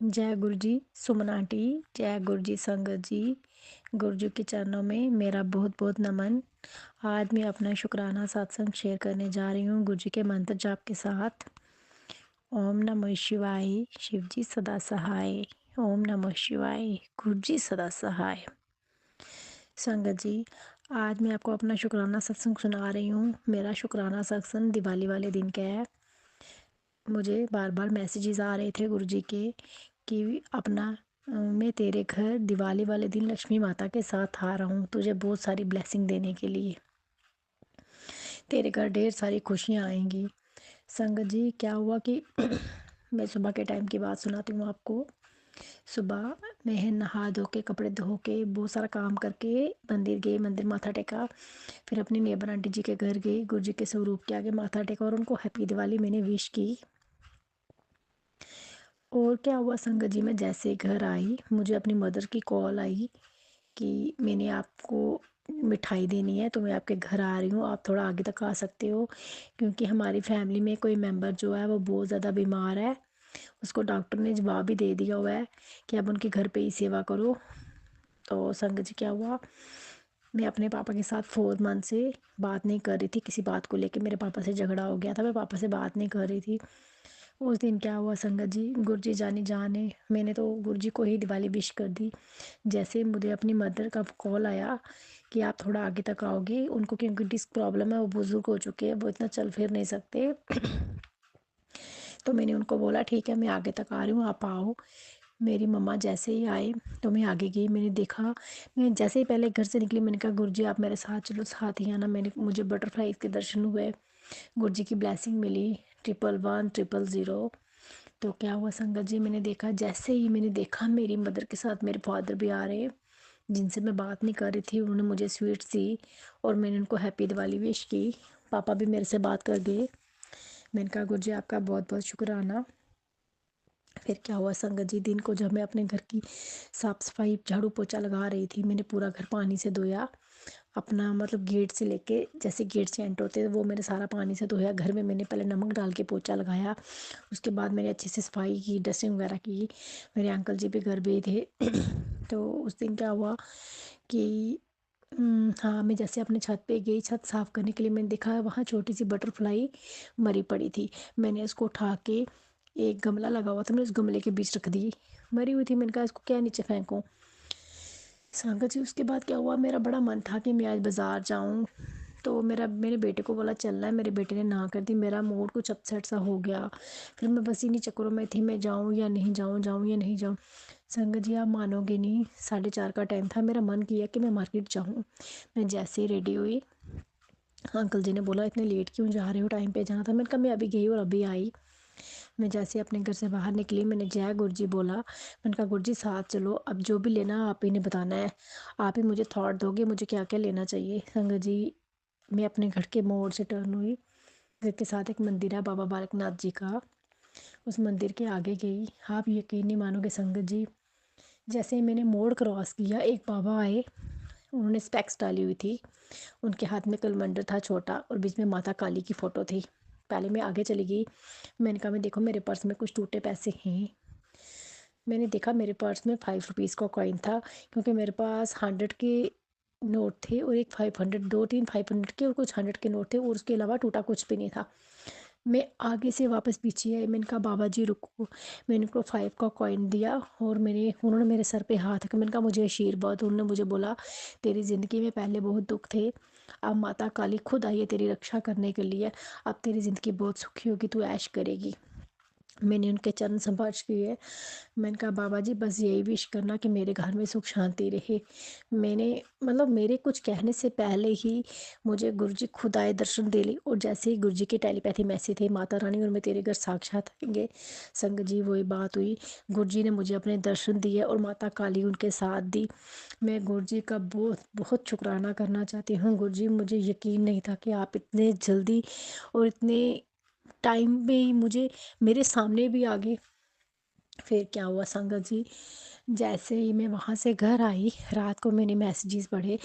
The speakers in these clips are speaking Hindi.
जय गुरु जी सुमन आंटी। जय गुरु जी संगत जी। गुरु जी के चरणों में मेरा बहुत बहुत नमन। आज मैं अपना शुक्राना सत्संग शेयर करने जा रही हूँ गुरु जी के मंत्र जाप के साथ। ओम नमः शिवाय। शिव जी सदा सहाय। ओम नमः शिवाय। गुरु जी सदा सहाय। संगत जी, आज मैं आपको अपना शुक्राना सत्संग सुना रही हूँ। मेरा शुक्राना सत्संग दिवाली वाले दिन का है। मुझे बार बार मैसेजेस आ रहे थे गुरु जी के कि अपना मैं तेरे घर दिवाली वाले दिन लक्ष्मी माता के साथ आ रहा हूँ तुझे बहुत सारी ब्लेसिंग देने के लिए। तेरे घर ढेर सारी खुशियाँ आएंगी। संगत जी, क्या हुआ कि मैं सुबह के टाइम की बात सुनाती हूँ आपको। सुबह मैं नहा धो के कपड़े धो के बहुत सारा काम करके मंदिर गई, मंदिर माथा टेका। फिर अपनी नेबर आंटी जी के घर गई, गुरु जी के स्वरूप के आगे माथा टेका और उनको हैप्पी दिवाली मैंने विश की। और क्या हुआ संगत जी, मैं जैसे घर आई मुझे अपनी मदर की कॉल आई कि मैंने आपको मिठाई देनी है तो मैं आपके घर आ रही हूँ, आप थोड़ा आगे तक आ सकते हो, क्योंकि हमारी फैमिली में कोई मेंबर जो है वो बहुत ज़्यादा बीमार है। उसको डॉक्टर ने जवाब भी दे दिया हुआ है कि अब उनके घर पे ही सेवा करो। तो संगत जी, क्या हुआ, मैं अपने पापा के साथ 4 मंथ से बात नहीं कर रही थी किसी बात को लेके। मेरे पापा से झगड़ा हो गया था, मैं पापा से बात नहीं कर रही थी। उस दिन क्या हुआ संगत जी, गुरु जी जाने जाने मैंने तो गुरु जी को ही दिवाली विश कर दी। जैसे मुझे अपनी मदर का कॉल आया कि आप थोड़ा आगे तक आओगे, उनको क्योंकि डिस्क प्रॉब्लम है, वो बुज़ुर्ग हो चुके हैं, वो इतना चल फिर नहीं सकते। तो मैंने उनको बोला ठीक है मैं आगे तक आ रही हूँ, आप आओ। मेरी मम्मा जैसे ही आए तो मैं आगे गई, मैंने देखा। मैं जैसे ही पहले घर से निकली मैंने कहा गुरु जी आप मेरे साथ चलो, साथ ही आना। मुझे बटरफ्लाई के दर्शन हुए, गुरु जी की ब्लेसिंग मिली। 111 000। तो क्या हुआ संगत जी, मैंने देखा, जैसे ही मैंने देखा मेरी मदर के साथ मेरे फादर भी आ रहे, जिनसे मैं बात नहीं कर रही थी, उन्होंने मुझे स्वीट्स दी और मैंने उनको हैप्पी दिवाली विश की। पापा भी मेरे से बात कर गए। मैंने कहा गुरु जी आपका बहुत बहुत शुक्राना। फिर क्या हुआ संगत जी, दिन को जब मैं अपने घर की साफ सफाई झाड़ू पोछा लगा रही थी, मैंने पूरा घर पानी से धोया। अपना मतलब गेट से लेके, जैसे गेट से एंटर होते हैं वो मैंने सारा पानी से धोया। घर में मैंने पहले नमक डाल के पोछा लगाया, उसके बाद मैंने अच्छे से सफाई की, डस्टिंग वगैरह की। मेरे अंकल जी भी घर पे ही थे। तो उस दिन क्या हुआ कि हाँ, मैं जैसे अपने छत पे गई छत साफ़ करने के लिए, मैंने देखा वहाँ छोटी सी बटरफ्लाई मरी पड़ी थी। मैंने उसको उठा के, एक गमला लगा हुआ था, मैंने उस गमले के बीच रख दी, मरी हुई थी। मैंने कहा इसको क्या नीचे फेंकूं। संगत जी, उसके बाद क्या हुआ, मेरा बड़ा मन था कि मैं आज बाज़ार जाऊं। तो मेरे बेटे को बोला चलना है, मेरे बेटे ने ना कर दी। मेरा मूड कुछ अपसेट सा हो गया। फिर मैं बस इन्हीं चक्करों में थी, मैं जाऊं या नहीं जाऊं, जाऊं या नहीं जाऊं। संगत जी, आप मानोगे नहीं, 4:30 का टाइम था, मेरा मन किया कि मैं मार्केट जाऊं। मैं जैसे ही रेडी हुई, अंकल जी ने बोला इतने लेट क्यों जा रहे हो, टाइम पे जाना था। मैंने कहा मैं अभी गई और अभी आई। मैं जैसे अपने घर से बाहर निकली, मैंने जय गुरु जी बोला। मैंने कहा गुरु जी साथ चलो, अब जो भी लेना आप ही ने बताना है, आप ही मुझे थॉट दोगे मुझे क्या क्या लेना चाहिए। संगत जी, मैं अपने घर के मोड़ से टर्न हुई, घर के साथ एक मंदिर है बाबा बालकनाथ जी का, उस मंदिर के आगे गई। आप यकीन नहीं मानोगे संगत जी, जैसे ही मैंने मोड़ क्रॉस किया एक बाबा आए, उन्होंने स्पेक्स डाली हुई थी, उनके हाथ में कलमंडर था छोटा और बीच में माता काली की फ़ोटो थी। पहले मैं आगे चली गई, मैंने कहा मैं देखो मेरे पर्स में कुछ टूटे पैसे हैं। मैंने देखा मेरे पर्स में 5 रुपीज़ का कॉइन था, क्योंकि मेरे पास 100 के नोट थे और एक 500, 2-3 500 के और कुछ 100 के नोट थे, और उसके अलावा टूटा कुछ भी नहीं था। मैं आगे से वापस पीछे आई, मैंने कहा बाबा जी रुको। मैंने उनको 5 का कॉइन दिया और उन्होंने मेरे सर पे हाथ रखा। मैंने कहा मुझे आशीर्वाद। उन्होंने मुझे बोला तेरी ज़िंदगी में पहले बहुत दुख थे, अब माता काली खुद आई है तेरी रक्षा करने के लिए, अब तेरी ज़िंदगी बहुत सुखी होगी, तू ऐश करेगी। मैंने उनके चरण स्पर्श किए। मैंने कहा बाबा जी बस यही विश करना कि मेरे घर में सुख शांति रहे। मैंने मतलब मेरे कुछ कहने से पहले ही मुझे गुरुजी खुद आए, दर्शन दे ली, और जैसे ही गुरुजी की टेलीपैथी मैसेज थे माता रानी और मैं तेरे घर साक्षात आएंगे। संग जी वही बात हुई, गुरुजी ने मुझे अपने दर्शन दिए और माता काली उनके साथ दी। मैं गुरुजी का बहुत बहुत शुक्राना करना चाहती हूँ। गुरुजी, मुझे यकीन नहीं था कि आप इतने जल्दी और इतने टाइम में ही मुझे मेरे सामने भी आ गए। फिर क्या हुआ संगत जी, जैसे ही मैं वहाँ से घर आई रात को मैंने मैसेजेस पढ़े,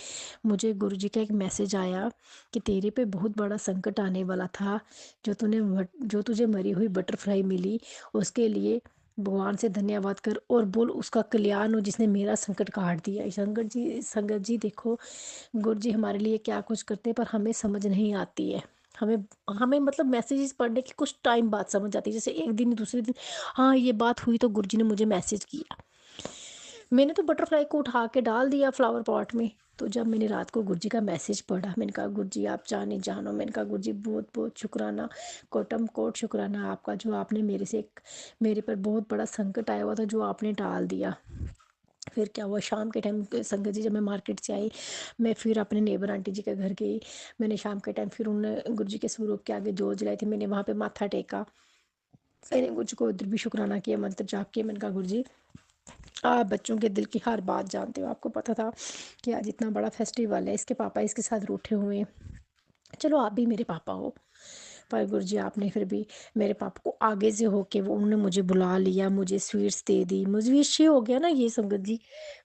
मुझे गुरुजी का एक मैसेज आया कि तेरे पे बहुत बड़ा संकट आने वाला था, जो तुझे मरी हुई बटरफ्लाई मिली उसके लिए भगवान से धन्यवाद कर और बोल उसका कल्याण हो जिसने मेरा संकट काट दिया। संगत जी देखो, गुरु जी हमारे लिए क्या कुछ करते हैं पर हमें समझ नहीं आती है। हमें हमें मतलब मैसेजेस पढ़ने की कुछ टाइम बाद समझ आती है, जैसे एक दिन दूसरे दिन हाँ ये बात हुई तो गुरु जी ने मुझे मैसेज किया। मैंने तो बटरफ्लाई को उठा के डाल दिया फ्लावर पॉट में। तो जब मैंने रात को गुरु जी का मैसेज पढ़ा, मैंने कहा गुरु जी आप जाने जानो, मैंने कहा गुरु जी बहुत बहुत शुक्राना, कोटम कोट शुक्राना आपका, जो आपने मेरे से एक मेरे पर बहुत बड़ा संकट आया हुआ था जो आपने टाल दिया। फिर क्या हुआ, शाम के टाइम संगत जी जब मैं मार्केट से आई, मैं फिर अपने नेबर आंटी जी के घर गई। मैंने शाम के टाइम फिर उन गुरु जी के स्वरूप के आगे जोत जलाई थी, मैंने वहाँ पे माथा टेका। मैंने गुरु जी को उधर भी शुक्राना किया, मंत्र जाप किया। मैंने कहा गुरु जी आप बच्चों के दिल की हर बात जानते हो, आपको पता था कि आज इतना बड़ा फेस्टिवल है, इसके पापा इसके साथ रूठे हुए हैं, चलो आप भी मेरे पापा हो। पर गुरु जी आपने फिर भी मेरे पापा को आगे से होके वो उन्होंने मुझे बुला लिया, मुझे स्वीट्स दे दी, मुझे विषय हो गया ना ये संगत जी।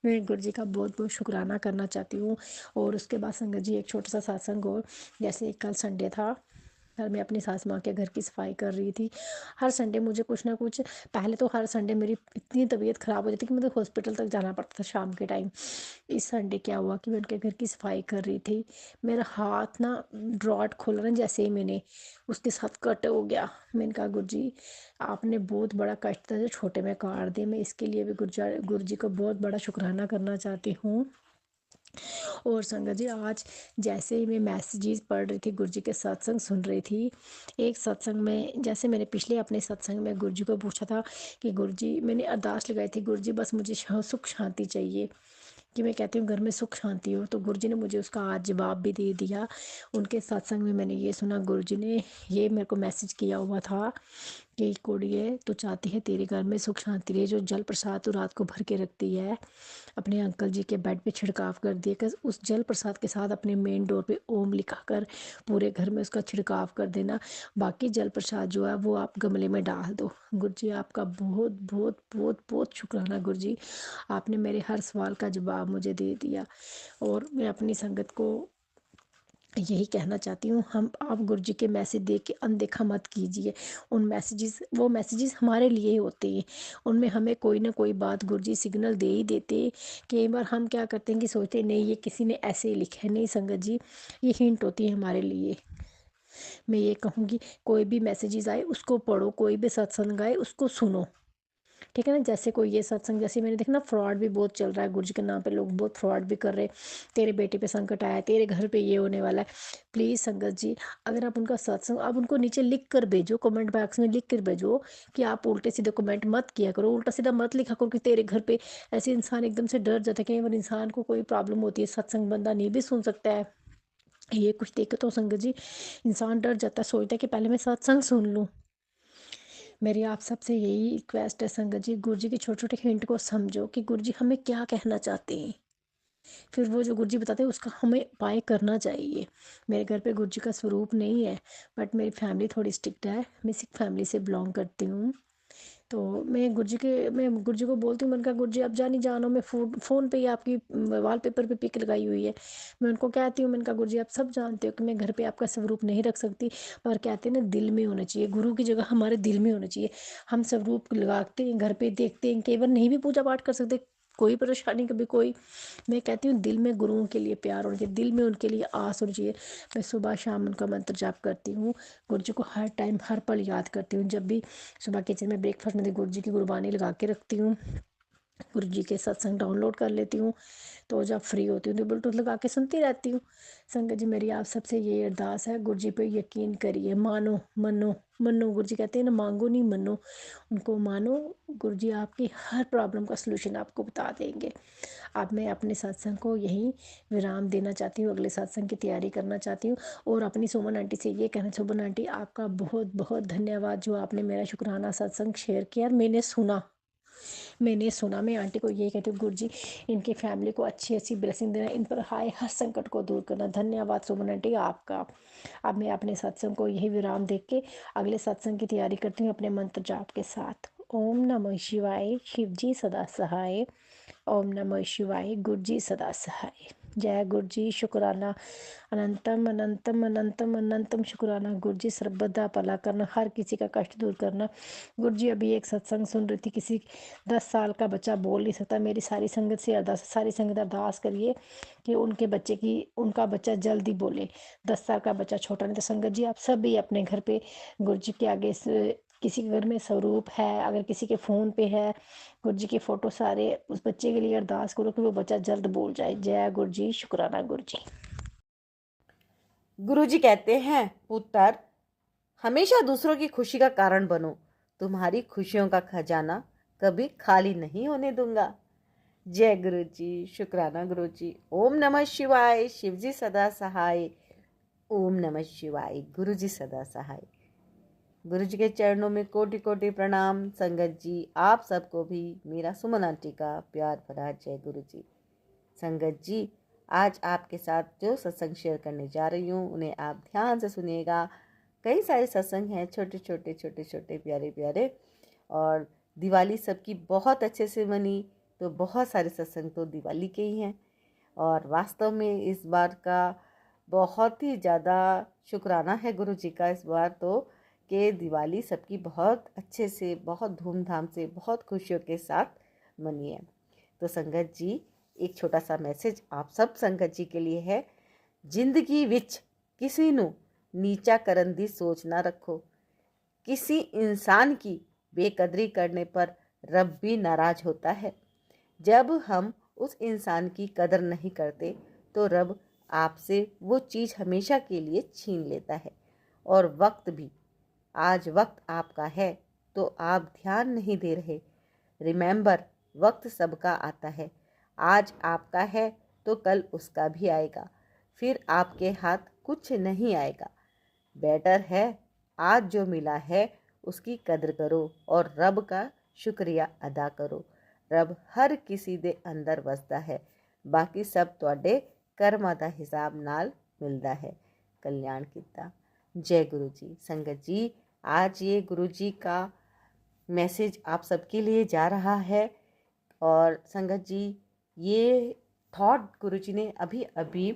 मैं गुरु जी का बहुत बहुत शुक्राना करना चाहती हूँ। और उसके बाद संगत जी एक छोटा सा सत्संग और, जैसे कल संडे था, कल मैं अपनी सास माँ के घर की सफाई कर रही थी। हर संडे मुझे कुछ ना कुछ, पहले तो हर संडे मेरी इतनी तबीयत ख़राब हो जाती कि मुझे हॉस्पिटल तक जाना पड़ता था शाम के टाइम। इस संडे क्या हुआ कि मैं उनके घर की सफाई कर रही थी, मेरा हाथ ना ड्रॉट खोला ना, जैसे ही मैंने उसके साथ कट हो गया। मैंने कहा गुरु जी आपने बहुत बड़ा कष्ट था जो छोटे में काट दिया, मैं इसके लिए भी गुरु जी का बहुत बड़ा शुक्राना करना चाहती हूँ। और संगत जी आज जैसे ही मैं मैसेजेस पढ़ रही थी, गुरु जी के सत्संग सुन रही थी, एक सत्संग में जैसे मैंने पिछले अपने सत्संग में गुरु जी को पूछा था कि गुरु जी मैंने अरदास लगाई थी, गुरु जी बस मुझे सुख शांति चाहिए, कि मैं कहती हूँ घर में सुख शांति हो, तो गुरु जी ने मुझे उसका आज जवाब भी दे दिया। उनके सत्संग में मैंने ये सुना, गुरु जी ने ये मेरे को मैसेज किया हुआ था कि कुड़िए तू चाहती है तेरे घर में सुख शांति रहे, जो जल प्रसाद तू रात को भर के रखती है अपने अंकल जी के बेड पे छिड़काव कर दिए, कि उस जल प्रसाद के साथ अपने मेन डोर पे ओम लिखा कर पूरे घर में उसका छिड़काव कर देना। बाकी जल प्रसाद जो है वो आप गमले में डाल दो। गुरु जी आपका बहुत बहुत बहुत बहुत शुक्राना गुरु जी, आपने मेरे हर सवाल का जवाब मुझे दे दिया। और मैं अपनी संगत को यही कहना चाहती हूँ, हम आप गुरु जी के मैसेज देख के अनदेखा मत कीजिए। उन मैसेजेस वो मैसेजेस हमारे लिए ही होते हैं, उनमें हमें कोई ना कोई बात गुरु जी सिग्नल दे ही देते हैं। कई बार हम क्या करते हैं कि सोचते हैं नहीं ये किसी ने ऐसे ही लिखा है, नहीं संगत जी ये हिंट होती है हमारे लिए। मैं ये कहूँगी कोई भी मैसेजेस आए उसको पढ़ो, कोई भी सत्संग आए उसको सुनो, ठीक है ना। जैसे कोई ये सत्संग, जैसे मैंने देखा ना फ्रॉड भी बहुत चल रहा है, गुरु जी के नाम पे लोग बहुत फ्रॉड भी कर रहे हैं, तेरे बेटे पे संकट आया, तेरे घर पे ये होने वाला है। प्लीज़ संगत जी अगर आप उनका सत्संग आप उनको नीचे लिख कर भेजो, कमेंट बॉक्स में लिख कर भेजो, कि आप उल्टे सीधे कमेंट मत किया करो, उल्टा सीधा मत लिखा करो कि तेरे घर पे। ऐसे इंसान एकदम से डर जाता है, कई बार इंसान को कोई प्रॉब्लम होती है, सत्संग बंदा नहीं भी सुन सकता है, ये कुछ देखे तो संगत जी इंसान डर जाता है, सोचता है कि पहले मैं सत्संग सुन लूँ। मेरी आप सबसे यही रिक्वेस्ट है संगत जी, गुरु जी के छोटे छोटे हिंट को समझो कि गुरु जी हमें क्या कहना चाहते हैं, फिर वो जो गुरु जी बताते हैं उसका हमें उपाय करना चाहिए। मेरे घर पे गुरु जी का स्वरूप नहीं है, बट मेरी फैमिली थोड़ी स्ट्रिक्ट है, मैं सिख फैमिली से बिलोंग करती हूँ। तो मैं गुरु जी को बोलती हूँ, मैंने कहा गुरु जी अब जानी जानो, मैं फ़ोन पे ही आपकी वॉलपेपर पे पिक लगाई हुई है। मैं उनको कहती हूँ, मैंने कहा गुरु जी आप सब जानते हो कि मैं घर पे आपका स्वरूप नहीं रख सकती, पर कहते हैं ना दिल में होना चाहिए, गुरु की जगह हमारे दिल में होना चाहिए। हम स्वरूप लगाते हैं घर पे देखते हैं, केवल नहीं भी पूजा पाठ कर सकते, कोई परेशानी कभी कोई, मैं कहती हूँ दिल में गुरुओं के लिए प्यार होना चाहिए, दिल में उनके लिए आस होनी चाहिए। मैं सुबह शाम उनका मंत्र जाप करती हूँ, गुरु जी को हर टाइम हर पल याद करती हूँ। जब भी सुबह किचन में ब्रेकफास्ट में गुरु जी की गुरबानी लगा के रखती हूँ, गुरु जी के सत्संग डाउनलोड कर लेती हूँ, तो जब फ्री होती हूँ तो ब्लूटूथ लगा के सुनती रहती हूँ। संगत जी मेरी आप सबसे ये अरदास है, गुरु जी पे यकीन करिए, मानो मनो मनो, गुरु जी कहते हैं ना मांगो नहीं मनो, उनको मानो, गुरु जी आपकी हर प्रॉब्लम का सलूशन आपको बता देंगे। अब मैं अपने सत्संग को यहीं विराम देना चाहती हूँ, अगले सत्संग की तैयारी करना चाहती हूँ। और अपनी सुमन आंटी से ये कहना, सुमन आंटी आपका बहुत बहुत धन्यवाद जो आपने मेरा शुक्राना सत्संग शेयर किया, मैंने सुना। मैं आंटी को ये कहती हूँ गुरु जी इनकी फैमिली को अच्छी अच्छी ब्लेसिंग देना, इन पर आए हर संकट को दूर करना। धन्यवाद सुमन आंटी आपका। अब मैं अपने सत्संग को यही विराम दे के अगले सत्संग की तैयारी करती हूँ अपने मंत्र जाप के साथ। ओम नमः शिवाय, शिव जी सदा सहाय। ओम नमः शिवाय, गुरु जी सदा सहाय। जय गुरु जी, शुक्राना। अनंतम अनंतम अनंतम अनंतम शुक्राना गुरु जी, सर्वदा भला करना, हर किसी का कष्ट दूर करना। गुरु जी, अभी एक सत्संग सुन रही थी, किसी 10 साल का बच्चा बोल नहीं सकता। मेरी सारी संगत से अरदास, सारी संगत अरदास करिए कि उनका बच्चा जल्दी बोले। 10 साल का बच्चा छोटा नहीं। तो संगत जी, आप सभी अपने घर पे गुरु जी के आगे किसी के घर में स्वरूप है, अगर किसी के फ़ोन पे है, गुरु जी की फ़ोटो, सारे उस बच्चे के लिए अरदास करो कि वो बच्चा जल्द बोल जाए। जय गुरु जी, शुक्राना गुरु जी। गुरुजी कहते हैं, पुत्र हमेशा दूसरों की खुशी का कारण बनो, तुम्हारी खुशियों का खजाना कभी खाली नहीं होने दूंगा। जय गुरु जी, शुक्राना गुरु जी। ओम नमः शिवाय, शिव जी सदा सहाय। ओम नमः शिवाय, गुरु जी सदा सहाय। गुरु जी के चरणों में कोटि कोटि प्रणाम। संगत जी, आप सबको भी मेरा सुमन आंटी का प्यार भरा जय गुरु जी। संगत जी, आज आपके साथ जो सत्संग शेयर करने जा रही हूँ उन्हें आप ध्यान से सुनिएगा। कई सारे सत्संग हैं, छोटे छोटे छोटे छोटे प्यारे प्यारे, और दिवाली सबकी बहुत अच्छे से मनी, तो बहुत सारे सत्संग तो दिवाली के ही हैं। और वास्तव में इस बार का बहुत ही ज़्यादा शुक्राना है गुरु जी का इस बार तो, कि दिवाली सबकी बहुत अच्छे से, बहुत धूमधाम से, बहुत खुशियों के साथ मनी है। तो संगत जी, एक छोटा सा मैसेज आप सब संगत जी के लिए है। जिंदगी विच किसी ਨੂੰ नीचा करन दी सोच ना रखो। किसी इंसान की बेकदरी करने पर रब भी नाराज होता है। जब हम उस इंसान की कदर नहीं करते तो रब आपसे वो चीज़ हमेशा के लिए छीन लेता है। और वक्त भी, आज वक्त आपका है तो आप ध्यान नहीं दे रहे। रिमेंबर, वक्त सबका आता है। आज आपका है तो कल उसका भी आएगा, फिर आपके हाथ कुछ नहीं आएगा। बेटर है आज जो मिला है उसकी कदर करो और रब का शुक्रिया अदा करो। रब हर किसी दे अंदर वसदा है, बाकी सब तुहाडे कर्मां दा हिसाब नाल मिलदा है। कल्याण कीता। जय गुरु जी। संगत जी, आज ये गुरु जी का मैसेज आप सबके लिए जा रहा है। और संगत जी, ये थॉट गुरु जी ने अभी अभी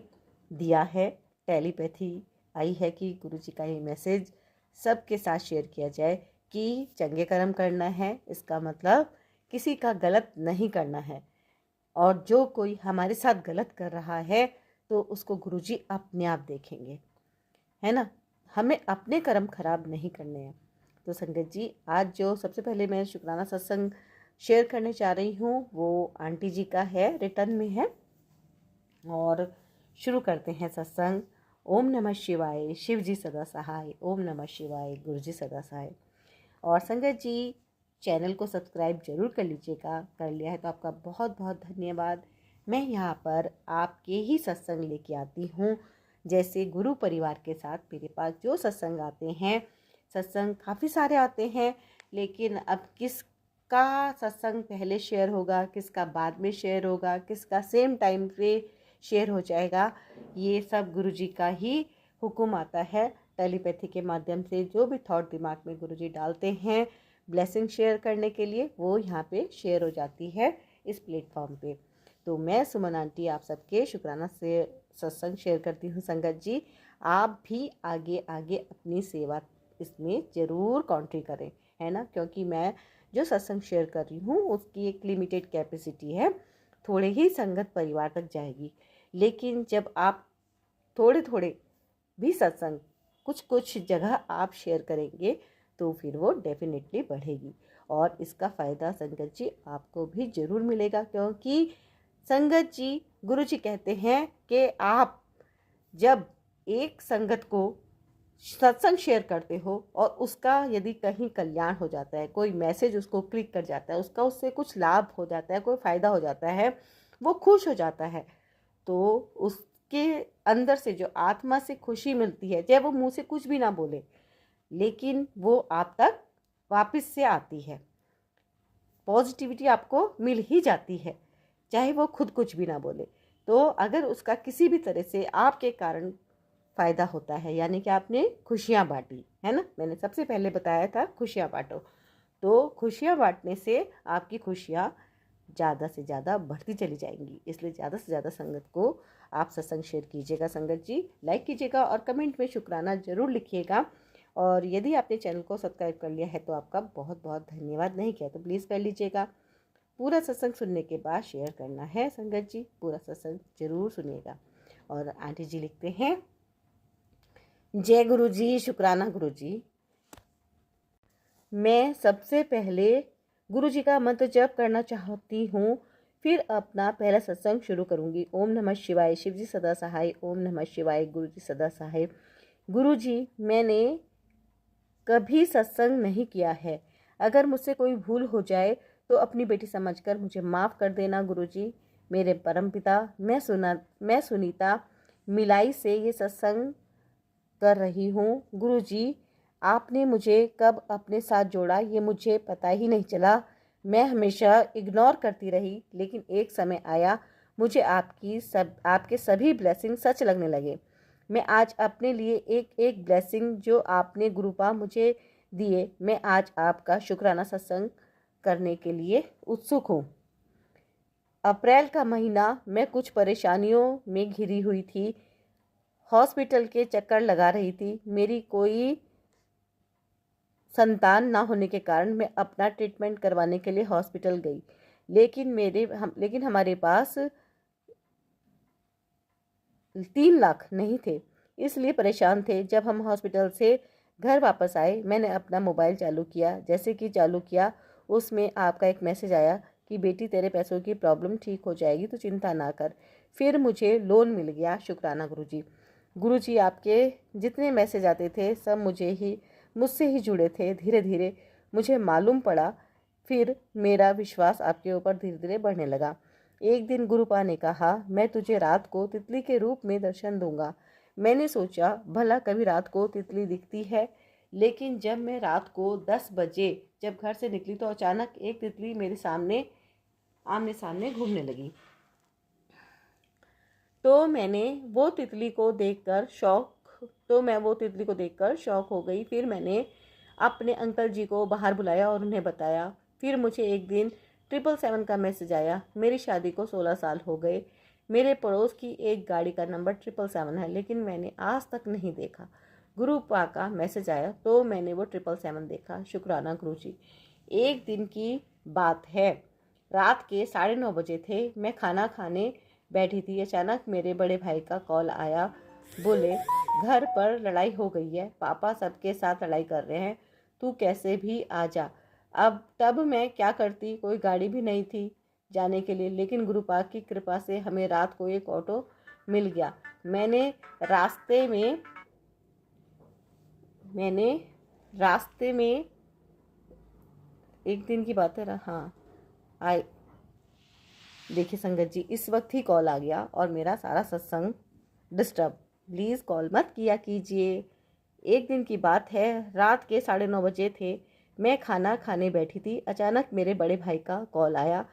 दिया है, टेलीपैथी आई है कि गुरु जी का ये मैसेज सबके साथ शेयर किया जाए कि चंगे कर्म करना है, इसका मतलब किसी का गलत नहीं करना है। और जो कोई हमारे साथ गलत कर रहा है तो उसको गुरु जी अपने आप देखेंगे, है ना। हमें अपने कर्म खराब नहीं करने हैं। तो संगत जी, आज जो सबसे पहले मैं शुक्राना सत्संग शेयर करने जा रही हूँ वो आंटी जी का है, रिटर्न में है। और शुरू करते हैं सत्संग। ओम नमः शिवाय, शिव जी सदा सहाय। ओम नमः शिवाय, गुरु जी सदा सहाय। और संगत जी, चैनल को सब्सक्राइब जरूर कर लीजिएगा। कर लिया है तो आपका बहुत बहुत धन्यवाद। मैं यहाँ पर आपके ही सत्संग लेके आती हूँ। जैसे गुरु परिवार के साथ मेरे पास जो सत्संग आते हैं, सत्संग काफ़ी सारे आते हैं, लेकिन अब किसका सत्संग पहले शेयर होगा, किसका बाद में शेयर होगा, किसका सेम टाइम पे शेयर हो जाएगा, ये सब गुरु जी का ही हुक्म आता है। टेलीपैथी के माध्यम से जो भी थॉट दिमाग में गुरु जी डालते हैं ब्लेसिंग शेयर करने के लिए, वो यहाँ पे शेयर हो जाती है इस प्लेटफॉर्म पे। तो मैं सुमन आंटी आप सबके शुक्राना से सत्संग शेयर करती हूँ। संगत जी, आप भी आगे आगे अपनी सेवा इसमें ज़रूर कॉन्ट्री करें, है ना, क्योंकि मैं जो सत्संग शेयर कर रही हूँ उसकी एक लिमिटेड कैपेसिटी है, थोड़े ही संगत परिवार तक जाएगी। लेकिन जब आप थोड़े थोड़े भी सत्संग कुछ कुछ जगह आप शेयर करेंगे तो फिर वो डेफिनेटली बढ़ेगी। और इसका फ़ायदा संगत जी आपको भी ज़रूर मिलेगा, क्योंकि संगत जी, गुरु जी कहते हैं कि आप जब एक संगत को सत्संग शेयर करते हो और उसका यदि कहीं कल्याण हो जाता है, कोई मैसेज उसको क्लिक कर जाता है, उसका उससे कुछ लाभ हो जाता है, कोई फ़ायदा हो जाता है, वो खुश हो जाता है, तो उसके अंदर से जो आत्मा से खुशी मिलती है, चाहे वो मुंह से कुछ भी ना बोले, लेकिन वो आप तक वापस से आती है। पॉजिटिविटी आपको मिल ही जाती है, चाहे वो खुद कुछ भी ना बोले। तो अगर उसका किसी भी तरह से आपके कारण फ़ायदा होता है, यानी कि आपने खुशियाँ बांटी, है ना, मैंने सबसे पहले बताया था खुशियाँ बांटो, तो खुशियाँ बांटने से आपकी खुशियाँ ज़्यादा से ज़्यादा बढ़ती चली जाएंगी। इसलिए ज़्यादा से ज़्यादा संगत को आप सत्संग शेयर कीजिएगा। संगत जी लाइक कीजिएगा और कमेंट में शुक्राना ज़रूर लिखिएगा। और यदि आपने चैनल को सब्सक्राइब कर लिया है तो आपका बहुत बहुत धन्यवाद, नहीं किया तो प्लीज़ कर लीजिएगा। पूरा सत्संग सुनने के बाद शेयर करना है संगत जी, पूरा सत्संग जरूर सुनिएगा। और आंटी जी लिखते हैं, जय गुरु जी, शुक्राना गुरु जी। मैं सबसे पहले गुरु जी का मंत्र जप करना चाहती हूँ, फिर अपना पहला सत्संग शुरू करूँगी। ओम नमः शिवाय, शिव जी सदा सहाय। ओम नमः शिवाय, गुरु जी सदा सहाय। गुरु जी, मैंने कभी सत्संग नहीं किया है। अगर मुझसे कोई भूल हो जाए तो अपनी बेटी समझकर मुझे माफ़ कर देना गुरु जी। मेरे परमपिता, मैं सुनीता मिलाई से ये सत्संग कर रही हूँ। गुरु जी, आपने मुझे कब अपने साथ जोड़ा ये मुझे पता ही नहीं चला। मैं हमेशा इग्नोर करती रही, लेकिन एक समय आया मुझे आपके सभी ब्लेसिंग सच लगने लगे। मैं आज अपने लिए एक एक ब्लेसिंग जो आपने गुरुपा मुझे दिए, मैं आज आपका शुक्राना सत्संग करने के लिए उत्सुक हूँ। अप्रैल का महीना मैं कुछ परेशानियों में घिरी हुई थी। हॉस्पिटल के चक्कर लगा रही थी। मेरी कोई संतान ना होने के कारण मैं अपना ट्रीटमेंट करवाने के लिए हॉस्पिटल गई, लेकिन हमारे पास 3 लाख नहीं थे, इसलिए परेशान थे। जब हम हॉस्पिटल से घर वापस आए, मैंने अपना मोबाइल चालू किया। जैसे कि चालू किया, उसमें आपका एक मैसेज आया कि बेटी तेरे पैसों की प्रॉब्लम ठीक हो जाएगी, तो चिंता ना कर। फिर मुझे लोन मिल गया, शुक्राना गुरुजी। गुरुजी, आपके जितने मैसेज आते थे सब मुझसे ही जुड़े थे। धीरे धीरे मुझे मालूम पड़ा, फिर मेरा विश्वास आपके ऊपर धीरे धीरे बढ़ने लगा। एक दिन गुरुपा ने कहा, मैं तुझे रात को तितली के रूप में दर्शन दूंगा। मैंने सोचा भला कभी रात को तितली दिखती है, लेकिन जब मैं रात को 10 बजे जब घर से निकली तो अचानक एक तितली मेरे सामने आमने सामने घूमने लगी। तो मैं वो तितली को देखकर शॉक हो गई। फिर मैंने अपने अंकल जी को बाहर बुलाया और उन्हें बताया। फिर मुझे एक दिन 777 का मैसेज आया। मेरी शादी को 16 साल हो गए। मेरे पड़ोस की एक गाड़ी का नंबर 777 है, लेकिन मैंने आज तक नहीं देखा। गुरुपा का मैसेज आया तो मैंने वो 777 देखा। शुक्राना गुरु जी। एक दिन की बात है, रात के 9:30 थे। मैं खाना खाने बैठी थी। अचानक मेरे बड़े भाई का कॉल आया। बोले, घर पर लड़ाई हो गई है, पापा सबके साथ लड़ाई कर रहे हैं, तू कैसे भी आ जा। अब तब मैं क्या करती, कोई गाड़ी भी नहीं थी जाने के लिए, लेकिन गुरुपाक की कृपा से हमें रात को एक ऑटो मिल गया। मैंने रास्ते में एक दिन की बात है, हाँ आए। देखिए संगत जी, इस वक्त ही कॉल आ गया और मेरा सारा सत्संग डिस्टर्ब। प्लीज़ कॉल मत किया कीजिए। एक दिन की बात है, रात के 9:30 थे। मैं खाना खाने बैठी थी। अचानक मेरे बड़े भाई का कॉल आया।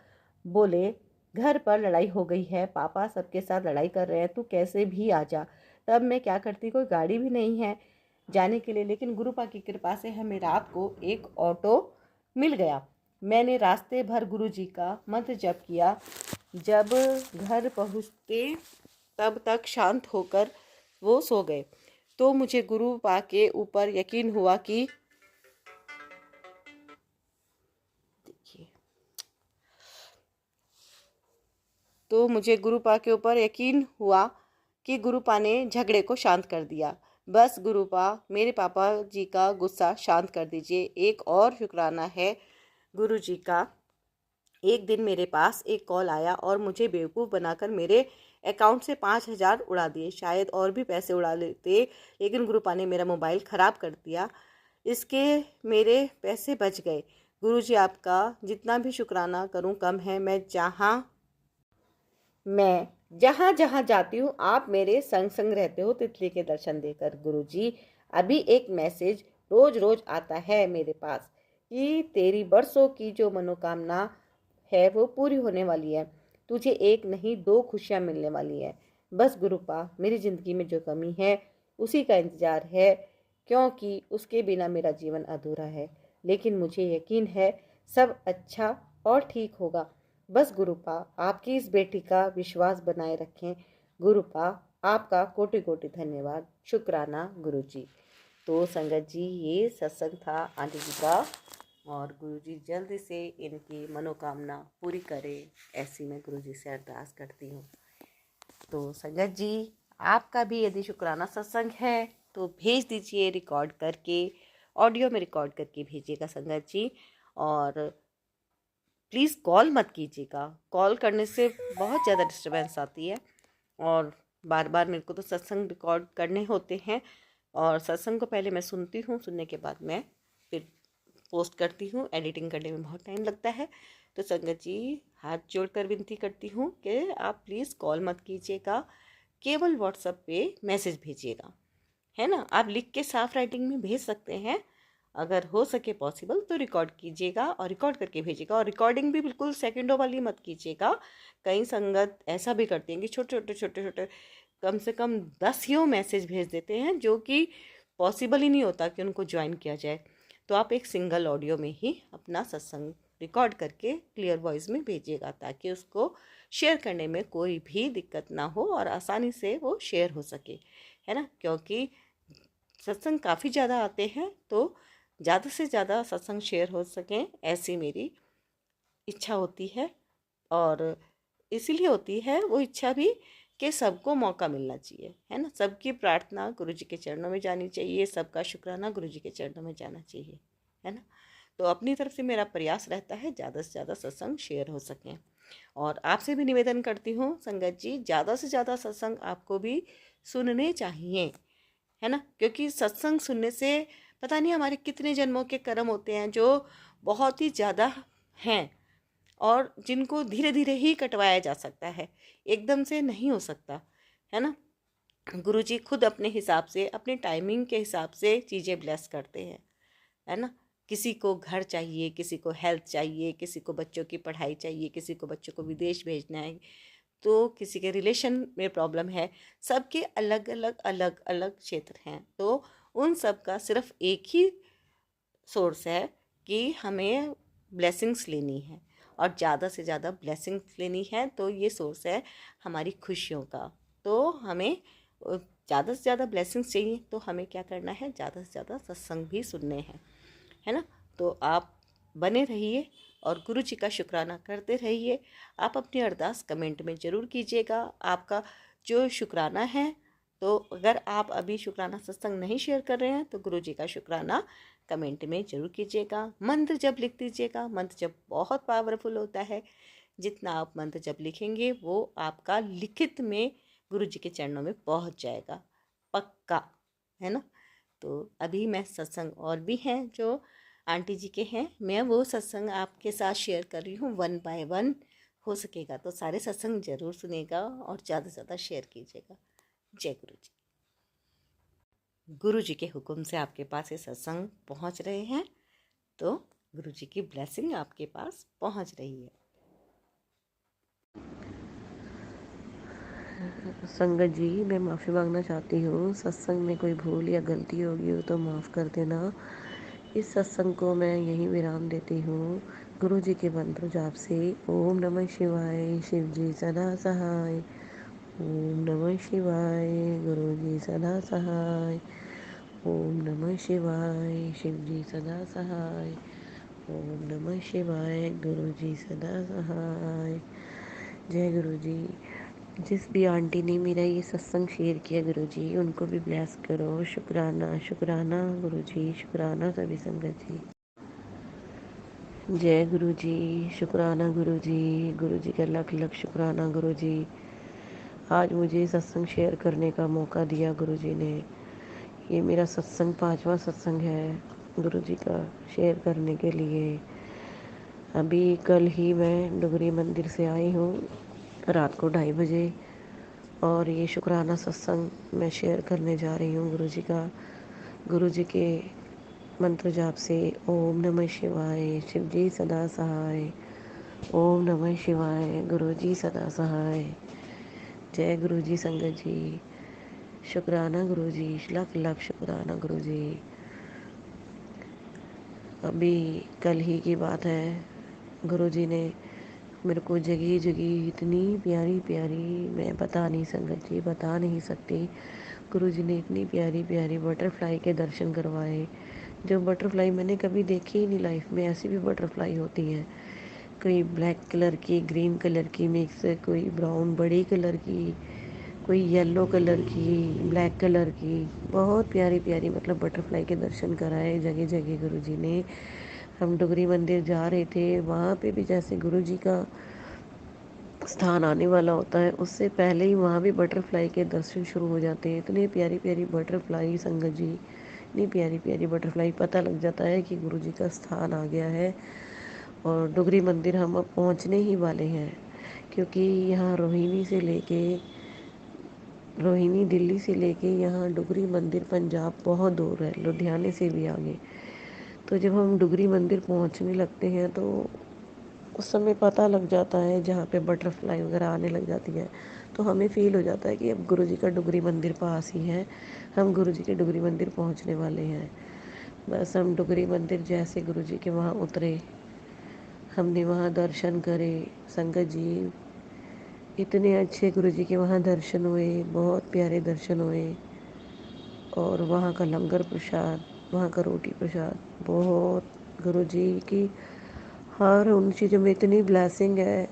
बोले, घर पर लड़ाई हो गई है, पापा सबके साथ लड़ाई कर रहे हैं, तू कैसे भी आ जा। तब मैं क्या करती, कोई गाड़ी भी नहीं है जाने के लिए, लेकिन गुरुपा की कृपा से हमें रात को एक ऑटो मिल गया। मैंने रास्ते भर गुरु जी का मंत्र जप किया। जब घर पहुँचते तब तक शांत होकर वो सो गए। तो मुझे गुरुपा के ऊपर यकीन हुआ कि गुरुपा ने झगड़े को शांत कर दिया। बस गुरुपा, मेरे पापा जी का गुस्सा शांत कर दीजिए। एक और शुक्राना है गुरु जी का। एक दिन मेरे पास एक कॉल आया और मुझे बेवकूफ़ बनाकर मेरे अकाउंट से 5,000 उड़ा दिए। शायद और भी पैसे उड़ा लेते, लेकिन गुरुपा ने मेरा मोबाइल ख़राब कर दिया। इसके मेरे पैसे बच गए। गुरुजी, आपका जितना भी शुक्राना करूं कम है। मैं जहाँ जहाँ जाती हूँ आप मेरे संग संग रहते हो तितली के दर्शन देकर। गुरुजी, अभी एक मैसेज रोज रोज आता है मेरे पास कि तेरी बरसों की जो मनोकामना है वो पूरी होने वाली है। तुझे एक नहीं 2 खुशियाँ मिलने वाली है। बस गुरुपा, मेरी ज़िंदगी में जो कमी है उसी का इंतज़ार है, क्योंकि उसके बिना मेरा जीवन अधूरा है। लेकिन मुझे यकीन है सब अच्छा और ठीक होगा। बस गुरुपा आपकी इस बेटी का विश्वास बनाए रखें। गुरुपा आपका कोटि कोटि धन्यवाद, शुक्राना गुरुजी। तो संगत जी, ये सत्संग था आंटी जी का, और गुरुजी जल्द से इनकी मनोकामना पूरी करे, ऐसी मैं गुरुजी से अरदास करती हूँ। तो संगत जी, आपका भी यदि शुक्राना सत्संग है तो भेज दीजिए रिकॉर्ड करके, ऑडियो में रिकॉर्ड करके भेजिएगा संगत जी। और प्लीज़ कॉल मत कीजिएगा, कॉल करने से बहुत ज़्यादा डिस्टर्बेंस आती है, और बार बार मेरे को तो सत्संग रिकॉर्ड करने होते हैं, और सत्संग को पहले मैं सुनती हूँ, सुनने के बाद मैं फिर पोस्ट करती हूँ। एडिटिंग करने में बहुत टाइम लगता है। तो संगत जी, हाथ जोड़कर विनती करती हूँ कि आप प्लीज़ कॉल मत कीजिएगा, केवल व्हाट्सएप पे मैसेज भेजिएगा, है ना। आप लिख के साफ राइटिंग में भेज सकते हैं, अगर हो सके पॉसिबल तो रिकॉर्ड कीजिएगा और रिकॉर्ड करके भेजिएगा। और रिकॉर्डिंग भी बिल्कुल सेकंडों वाली मत कीजिएगा। कई संगत ऐसा भी करती हैं कि छोटे छोटे कम से कम 10 ही मैसेज भेज देते हैं, जो कि पॉसिबल ही नहीं होता कि उनको ज्वाइन किया जाए। तो आप एक सिंगल ऑडियो में ही अपना सत्संग रिकॉर्ड करके क्लियर वॉइस में भेजिएगा, ताकि उसको शेयर करने में कोई भी दिक्कत ना हो और आसानी से वो शेयर हो सके, है ना। क्योंकि सत्संग काफ़ी ज़्यादा आते हैं, तो ज़्यादा से ज़्यादा सत्संग शेयर हो सकें, ऐसी मेरी इच्छा होती है। और इसीलिए होती है वो इच्छा भी कि सबको मौका मिलना चाहिए, है ना। सबकी प्रार्थना गुरु जी के चरणों में जानी चाहिए, सबका शुक्राना गुरु जी के चरणों में जाना चाहिए, है ना। तो अपनी तरफ से मेरा प्रयास रहता है ज़्यादा से ज़्यादा सत्संग शेयर हो सकें। और आपसे भी निवेदन करती हूँ संगत जी, ज़्यादा से ज़्यादा सत्संग आपको भी सुनने चाहिए, है ना। क्योंकि सत्संग सुनने से पता नहीं हमारे कितने जन्मों के कर्म होते हैं, जो बहुत ही ज़्यादा हैं, और जिनको धीरे धीरे ही कटवाया जा सकता है, एकदम से नहीं हो सकता, है ना। गुरुजी खुद अपने हिसाब से, अपने टाइमिंग के हिसाब से चीज़ें ब्लेस करते हैं, है ना। किसी को घर चाहिए, किसी को हेल्थ चाहिए, किसी को बच्चों की पढ़ाई चाहिए, किसी को बच्चों को विदेश भेजना है, तो किसी के रिलेशन में प्रॉब्लम है। सबके अलग अलग अलग अलग क्षेत्र हैं, तो उन सब का सिर्फ एक ही सोर्स है कि हमें ब्लेसिंग्स लेनी है, और ज़्यादा से ज़्यादा ब्लेसिंग्स लेनी है, तो ये सोर्स है हमारी खुशियों का। तो हमें ज़्यादा से ज़्यादा ब्लेसिंग्स चाहिए, तो हमें क्या करना है, ज़्यादा से ज़्यादा सत्संग भी सुनने हैं, है ना। तो आप बने रहिए और गुरु जी का शुक्राना करते रहिए। आप अपनी अरदास कमेंट में ज़रूर कीजिएगा, आपका जो शुक्राना है। तो अगर आप अभी शुक्राना सत्संग नहीं शेयर कर रहे हैं, तो गुरु जी का शुक्राना कमेंट में ज़रूर कीजिएगा। मंत्र जब लिख दीजिएगा, मंत्र जब बहुत पावरफुल होता है, जितना आप मंत्र जब लिखेंगे वो आपका लिखित में गुरु जी के चरणों में पहुंच जाएगा, पक्का, है ना। तो अभी मैं सत्संग और भी हैं जो आंटी जी के हैं, मैं वो सत्संग आपके साथ शेयर कर रही हूँ 1 बाय 1। हो सकेगा तो सारे सत्संग ज़रूर सुनेगा और ज़्यादा से ज़्यादा शेयर कीजिएगा। जय गुरु जी। गुरु जी के हुक्म से आपके पास ये सत्संग पहुँच रहे हैं, तो गुरु जी की ब्लेसिंग आपके पास पहुँच रही है। संगत जी, मैं माफ़ी मांगना चाहती हूँ। सत्संग में कोई भूल या गलती होगी हो तो माफ़ कर देना। इस सत्संग को मैं यहीं विराम देती हूँ गुरु जी के मंत्र जाप से। ओम नमः शिवाय, शिव जी सदा सहाय। ओम नमः शिवाय, गुरु जी सदा सहाय। ओम नमः शिवाय, शिव जी सदा सहाय। ओम नमः शिवाय, गुरु जी सदा सहाय। जय गुरु जी। जिस भी आंटी ने मेरा ये सत्संग शेयर किया गुरु जी, उनको भी ब्लेस करो। शुक्राना शुक्राना गुरु जी, शुक्राना सभी संगत जी। जय गुरु जी, शुक्राना गुरु जी, गुरु जी का लख लख शुक्राना गुरु जी। आज मुझे सत्संग शेयर करने का मौका दिया गुरु जी ने। ये मेरा सत्संग 5वां सत्संग है गुरु जी का शेयर करने के लिए। अभी कल ही मैं डुगरी मंदिर से आई हूँ, रात को 2:30 बजे, और ये शुक्राना सत्संग मैं शेयर करने जा रही हूँ गुरु जी का। गुरु जी के मंत्र जाप से ओम नमः शिवाय, शिव जी सदा सहाय। ओम नमः शिवाय, गुरु जी सदा सहाय। जय गुरु जी संगत जी, शुक्राना गुरु जी, लख लख शुक्राना गुरु जी। अभी कल ही की बात है, गुरु जी ने मेरे को जगह जगह इतनी प्यारी प्यारी, मैं बता नहीं संगत जी, बता नहीं सकती। गुरु जी ने इतनी प्यारी प्यारी बटरफ्लाई के दर्शन करवाए, जो बटरफ्लाई मैंने कभी देखी ही नहीं लाइफ में। ऐसी भी बटरफ्लाई होती हैं, कोई ब्लैक कलर की, ग्रीन कलर की मिक्स, कोई ब्राउन बड़ी कलर की, कोई येलो कलर की, ब्लैक कलर की। बहुत प्यारी प्यारी मतलब बटरफ्लाई के दर्शन कराए जगह जगह गुरु जी ने। हम डुगरी मंदिर जा रहे थे, वहाँ पे भी जैसे गुरु जी का स्थान आने वाला होता है, उससे पहले ही वहाँ भी बटरफ्लाई के दर्शन शुरू हो जाते हैं। इतनी प्यारी प्यारी बटरफ्लाई संगत जी, इतनी प्यारी प्यारी बटरफ्लाई, पता लग जाता है कि गुरु जी का स्थान आ गया है। और डुगरी मंदिर हम अब पहुँचने ही वाले हैं, क्योंकि यहाँ रोहिणी दिल्ली से लेके यहाँ डुगरी मंदिर पंजाब बहुत दूर है, लुधियाने से भी आगे। तो जब हम डुगरी मंदिर पहुँचने लगते हैं तो उस समय पता लग जाता है, जहाँ पे बटरफ्लाई वगैरह आने लग जाती है, तो हमें फ़ील हो जाता है कि अब गुरु जी का डुगरी मंदिर पास ही है, हम गुरु जी के डुगरी मंदिर पहुँचने वाले हैं। बस हम डुगरी मंदिर जैसे गुरु जी के वहाँ उतरे, हमने वहाँ दर्शन करे संगत जी। इतने अच्छे गुरु जी के वहाँ दर्शन हुए, बहुत प्यारे दर्शन हुए। और वहाँ का लंगर प्रसाद, वहाँ का रोटी प्रसाद, बहुत गुरु जी की हर उन चीज़ों में इतनी ब्लेसिंग है।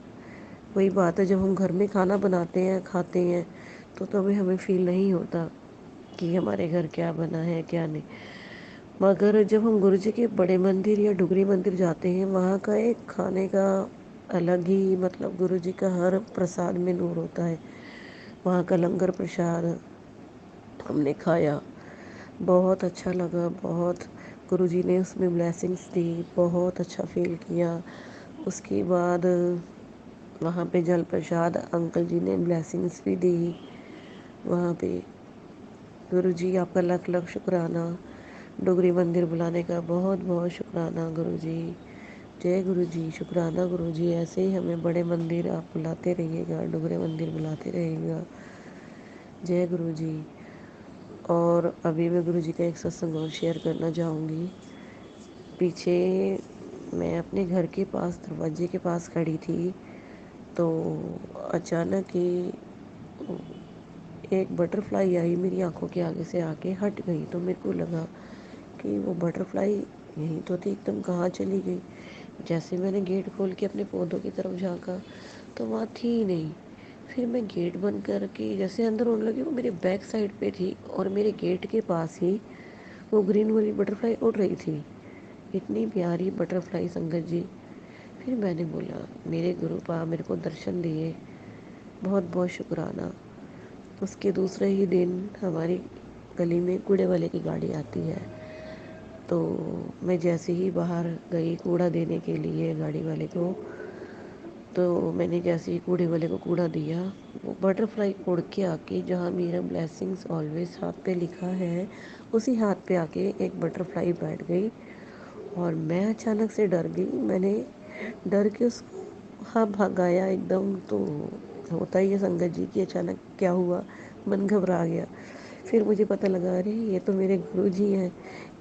वही बात है, जब हम घर में खाना बनाते हैं खाते हैं तो हमें फ़ील नहीं होता कि हमारे घर क्या बना है क्या नहीं। मगर जब हम गुरु जी के बड़े मंदिर या डुगरी मंदिर जाते हैं, वहाँ का एक खाने का अलग ही मतलब गुरु जी का हर प्रसाद में नूर होता है। वहाँ का लंगर प्रसाद हमने खाया, बहुत अच्छा लगा, बहुत गुरु जी ने उसमें ब्लेसिंग्स दी, बहुत अच्छा फील किया। उसके बाद वहाँ पे जल प्रसाद अंकल जी ने ब्लेसिंग्स भी दी वहाँ पे। गुरु जी आपका लख लख शुक्राना, डुगरी मंदिर बुलाने का बहुत बहुत शुक्राना गुरु जी। जय गुरु जी, शुक्राना गुरु जी। ऐसे ही हमें बड़े मंदिर आप बुलाते रहिएगा, डुगरे मंदिर बुलाते रहिएगा। जय गुरु जी। और अभी मैं गुरु जी का एक सत्संग और शेयर करना चाहूँगी। पीछे मैं अपने घर के पास दरवाजे के पास खड़ी थी, तो अचानक ही एक बटरफ्लाई आई, मेरी आंखों के आगे से आके हट गई। तो मेरे को लगा कि वो बटरफ्लाई यहीं तो थी, एकदम कहाँ चली गई। जैसे मैंने गेट खोल के अपने पौधों की तरफ झांका तो वहाँ थी ही नहीं। फिर मैं गेट बंद करके जैसे अंदर होने लगी, वो मेरे बैक साइड पे थी और मेरे गेट के पास ही वो ग्रीन वाली बटरफ्लाई उड़ रही थी। इतनी प्यारी बटरफ्लाई संगत जी। फिर मैंने बोला मेरे गुरु पा मेरे को दर्शन दिए, बहुत बहुत शुक्राना। उसके दूसरे ही दिन हमारी गली में कूड़े वाले की गाड़ी आती है, तो मैं जैसे ही बाहर गई कूड़ा देने के लिए गाड़ी वाले को, तो मैंने जैसे ही कूड़े वाले को कूड़ा दिया, वो बटरफ्लाई उड़ के आके जहाँ मेरा ब्लेसिंग्स ऑलवेज हाथ पे लिखा है, उसी हाथ पे आके एक बटरफ्लाई बैठ गई। और मैं अचानक से डर गई, मैंने डर के उसको हाँ भगाया एकदम। तो होता ही है संगत जी कि अचानक क्या हुआ, मन घबरा गया। फिर मुझे पता लगा अरे ये तो मेरे गुरु जी हैं,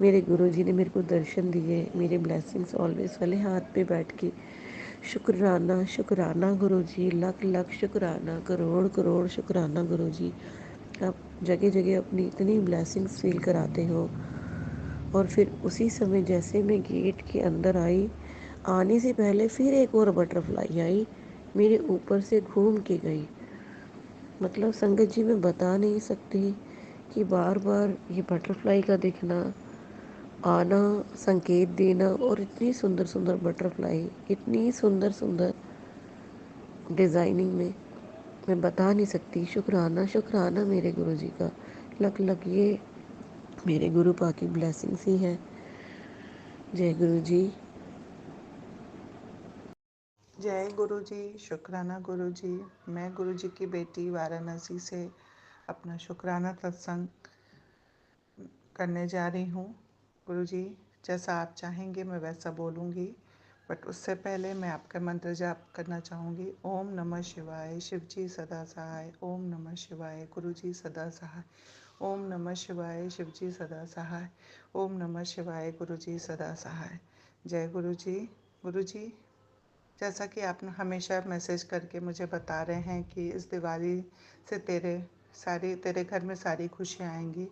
मेरे गुरु जी ने मेरे को दर्शन दिए, मेरे ब्लेसिंग्स ऑलवेज वाले हाथ पे बैठ के। शुक्राना शुक्राना गुरु जी, लख लख शुक्राना, करोड़ करोड़ शुक्राना गुरु जी। आप जगह जगह अपनी इतनी ब्लेसिंग्स फील कराते हो। और फिर उसी समय जैसे मैं गेट के अंदर आई, आने से पहले फिर एक और बटरफ्लाई आई, मेरे ऊपर से घूम के गई। मतलब संगत जी मैं बता नहीं सकती कि बार बार ये बटरफ्लाई का दिखना, आना, संकेत देना, और इतनी सुंदर सुंदर बटरफ्लाई, इतनी सुंदर सुंदर डिज़ाइनिंग में, मैं बता नहीं सकती। शुक्राना शुक्राना मेरे गुरु जी का, लख लख। ये मेरे गुरु पा की ब्लेसिंग्स ही हैं। जय गुरु जी। जय गुरु जी, शुक्राना गुरु जी। मैं गुरु जी की बेटी वाराणसी से अपना शुक्राना सत्संग करने जा रही हूँ। गुरु जी, जैसा आप चाहेंगे मैं वैसा बोलूँगी, बट उससे पहले मैं आपका मंत्र जाप करना चाहूँगी। ओम नमः शिवाय, शिव जी सदा सहाय। ओम नमः शिवाय, गुरु जी सदा सहाय। ओम नमः शिवाय, शिव जी सदा सहाय। ओम नमः शिवाय, गुरु जी सदा सहाय। जय गुरु जी। गुरु जी, जैसा कि आप हमेशा मैसेज करके मुझे बता रहे हैं कि इस दिवाली से तेरे घर में सारी खुशियाँ आएंगी,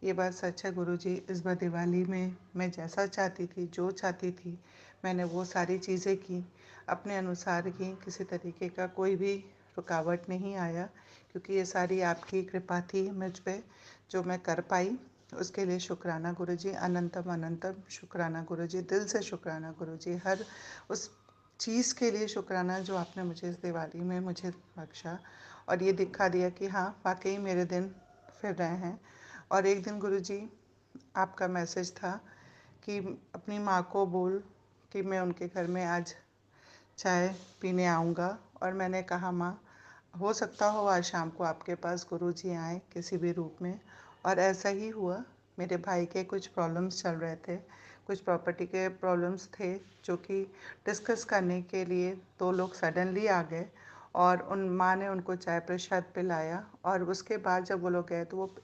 ये बात सच है गुरुजी। इस बार दिवाली में मैं जैसा चाहती थी, जो चाहती थी, मैंने वो सारी चीज़ें की, अपने अनुसार की। किसी तरीके का कोई भी रुकावट नहीं आया, क्योंकि ये सारी आपकी कृपा थी मुझ पे, जो मैं कर पाई। उसके लिए शुक्राना गुरुजी, अनंतम अनंतम शुक्राना गुरुजी, दिल से शुक्राना गुरुजी। हर उस चीज़ के लिए शुक्राना जो आपने मुझे इस दिवाली में मुझे बख्शा और ये दिखा दिया कि हाँ, वाकई मेरे दिन फिर रहे हैं। और एक दिन गुरुजी आपका मैसेज था कि अपनी माँ को बोल कि मैं उनके घर में आज चाय पीने आऊँगा। और मैंने कहा, माँ, हो सकता हो आज शाम को आपके पास गुरुजी आए किसी भी रूप में। और ऐसा ही हुआ। मेरे भाई के कुछ प्रॉब्लम्स चल रहे थे, कुछ प्रॉपर्टी के प्रॉब्लम्स थे, जो कि डिस्कस करने के लिए 2 लोग सडनली आ गए और उन माँ ने उनको चाय प्रसाद पिलाया। और उसके बाद जब वो लोग गए तो वो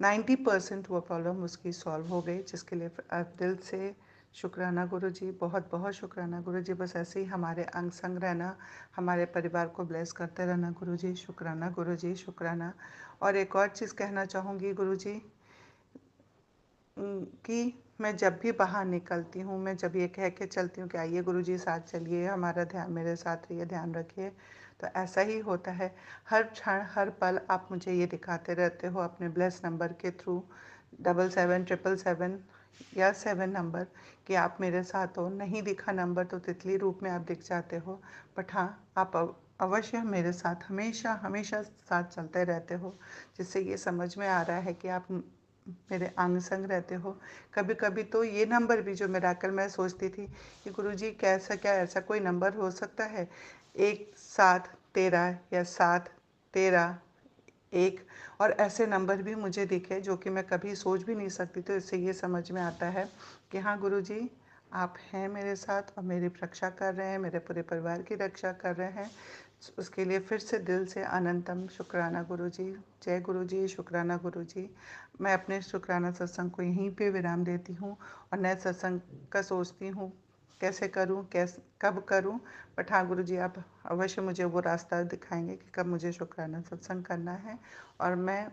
90% वो प्रॉब्लम उसकी सॉल्व हो गई, जिसके लिए दिल से शुक्राना गुरुजी, बहुत बहुत शुक्राना गुरुजी। बस ऐसे ही हमारे अंग संग रहना, हमारे परिवार को ब्लेस करते रहना गुरुजी। शुक्राना गुरुजी, शुक्राना। और एक और चीज़ कहना चाहूँगी गुरुजी, कि मैं जब भी बाहर निकलती हूँ, मैं जब ये कह के चलती हूँ कि आइए गुरुजी साथ चलिए, हमारा ध्यान मेरे साथ रहिए, ध्यान रखिए, तो ऐसा ही होता है। हर क्षण हर पल आप मुझे ये दिखाते रहते हो अपने ब्लेस नंबर के थ्रू, 777777 या 7 नंबर, कि आप मेरे साथ हो। नहीं दिखा नंबर तो तितली रूप में आप दिख जाते हो, बट हाँ, आप अवश्य मेरे साथ हमेशा हमेशा साथ चलते रहते हो, जिससे ये समझ में आ रहा है कि आप मेरे अंग संग रहते हो। कभी कभी तो ये नंबर भी जो मिराकल, मैं सोचती थी कि गुरुजी कैसा, क्या ऐसा कोई नंबर हो सकता है 1713 या 713 1, और ऐसे नंबर भी मुझे दिखे जो कि मैं कभी सोच भी नहीं सकती। तो इससे ये समझ में आता है कि हाँ गुरुजी, आप हैं मेरे साथ और मेरी रक्षा कर रहे हैं, मेरे पूरे परिवार की रक्षा कर रहे हैं। उसके लिए फिर से दिल से अनंतम शुक्राना गुरुजी। जय गुरुजी, शुक्राना गुरुजी। मैं अपने शुक्राना सत्संग को यहीं पे विराम देती हूँ और नए सत्संग का सोचती हूँ कैसे करूँ, कब करूँ। बट हाँ गुरुजी, आप अवश्य मुझे वो रास्ता दिखाएंगे कि कब मुझे शुक्राना सत्संग करना है। और मैं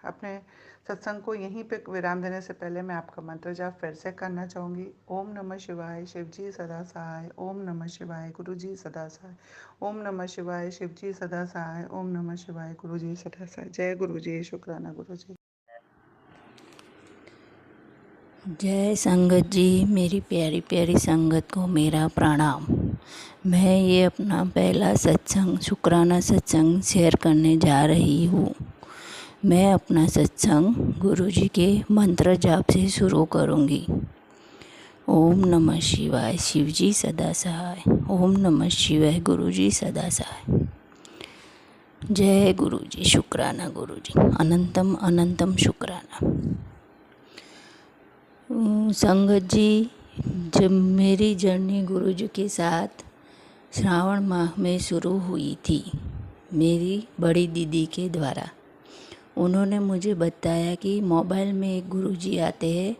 अपने सत्संग को यहीं पे विराम देने से पहले मैं आपका मंत्र जाप फिर से करना चाहूँगी। ओम नमः शिवाय, शिव जी सदा सहाय। ओम नमः शिवाय, गुरु जी सदा सहाय। ओम नमः शिवाय, शिव जी सदा सहाय। ओम नमः शिवाय, गुरु जी सदा सहाय। जय गुरु जी, शुक्राना गुरु जी। जय संगत जी, मेरी प्यारी प्यारी संगत को मेरा प्रणाम। मैं ये अपना पहला सत्संग, शुक्राना सत्संग शेयर करने जा रही हूँ। मैं अपना सत्संग गुरुजी के मंत्र जाप से शुरू करूँगी। ओम नमः शिवाय, शिवजी सदा सहाय। ओम नमः शिवाय, गुरुजी सदा सहाय। जय गुरुजी, शुक्राना गुरुजी, अनंतम अनंतम शुक्राना। संगत जी, जब मेरी जर्नी गुरुजी के साथ श्रावण माह में शुरू हुई थी, मेरी बड़ी दीदी के द्वारा, उन्होंने मुझे बताया कि मोबाइल में एक गुरुजी आते हैं,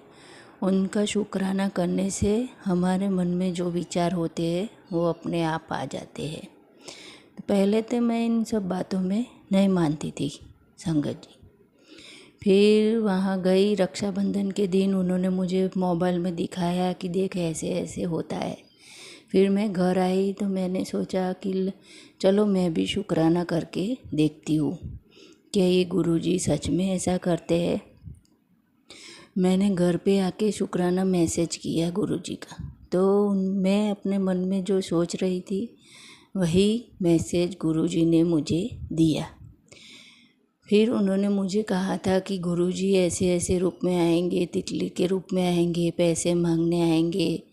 उनका शुक्राना करने से हमारे मन में जो विचार होते हैं वो अपने आप आ जाते हैं। पहले तो मैं इन सब बातों में नहीं मानती थी संगत जी। फिर वहाँ गई, रक्षाबंधन के दिन उन्होंने मुझे मोबाइल में दिखाया कि देख ऐसे ऐसे होता है। फिर मैं घर आई तो मैंने सोचा कि चलो मैं भी शुक्राना करके देखती हूँ, क्या ये गुरुजी सच में ऐसा करते हैं। मैंने घर पे आके शुक्राना मैसेज किया गुरुजी का, तो मैं अपने मन में जो सोच रही थी वही मैसेज गुरुजी ने मुझे दिया। फिर उन्होंने मुझे कहा था कि गुरुजी ऐसे ऐसे रूप में आएंगे, तितली के रूप में आएंगे, पैसे मांगने आएंगे,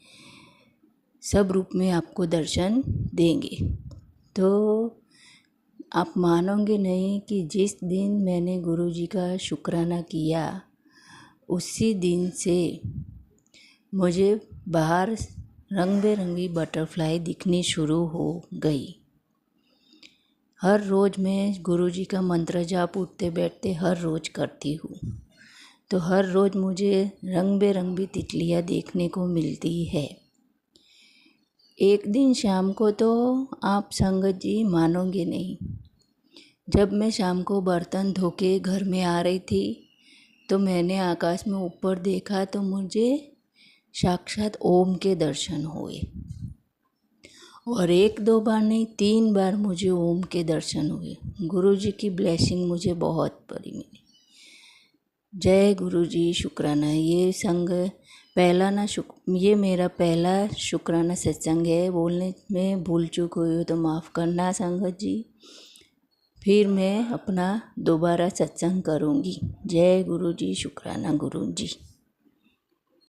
सब रूप में आपको दर्शन देंगे। तो आप मानोगे नहीं कि जिस दिन मैंने गुरुजी का शुक्राना किया, उसी दिन से मुझे बाहर रंग बिरंगी बटरफ्लाई दिखनी शुरू हो गई। हर रोज़ मैं गुरुजी का मंत्र जाप उठते बैठते हर रोज़ करती हूँ, तो हर रोज़ मुझे रंग बिरंगी तितलियाँ देखने को मिलती है। एक दिन शाम को तो आप संगत जी मानोगे नहीं, जब मैं शाम को बर्तन धो के घर में आ रही थी तो मैंने आकाश में ऊपर देखा तो मुझे साक्षात ओम के दर्शन हुए। और 1-2 बार नहीं, 3 बार मुझे ओम के दर्शन हुए। गुरु जी की ब्लेसिंग मुझे बहुत बड़ी मिली। जय गुरु जी, शुक्राना। ये संग पहला ना ये मेरा पहला शुक्राना सत्संग है। बोलने में भूल चूक हुई हो तो माफ़ करना संगत जी। फिर मैं अपना दोबारा सत्संग करूँगी। जय गुरु जी, शुक्राना गुरु जी।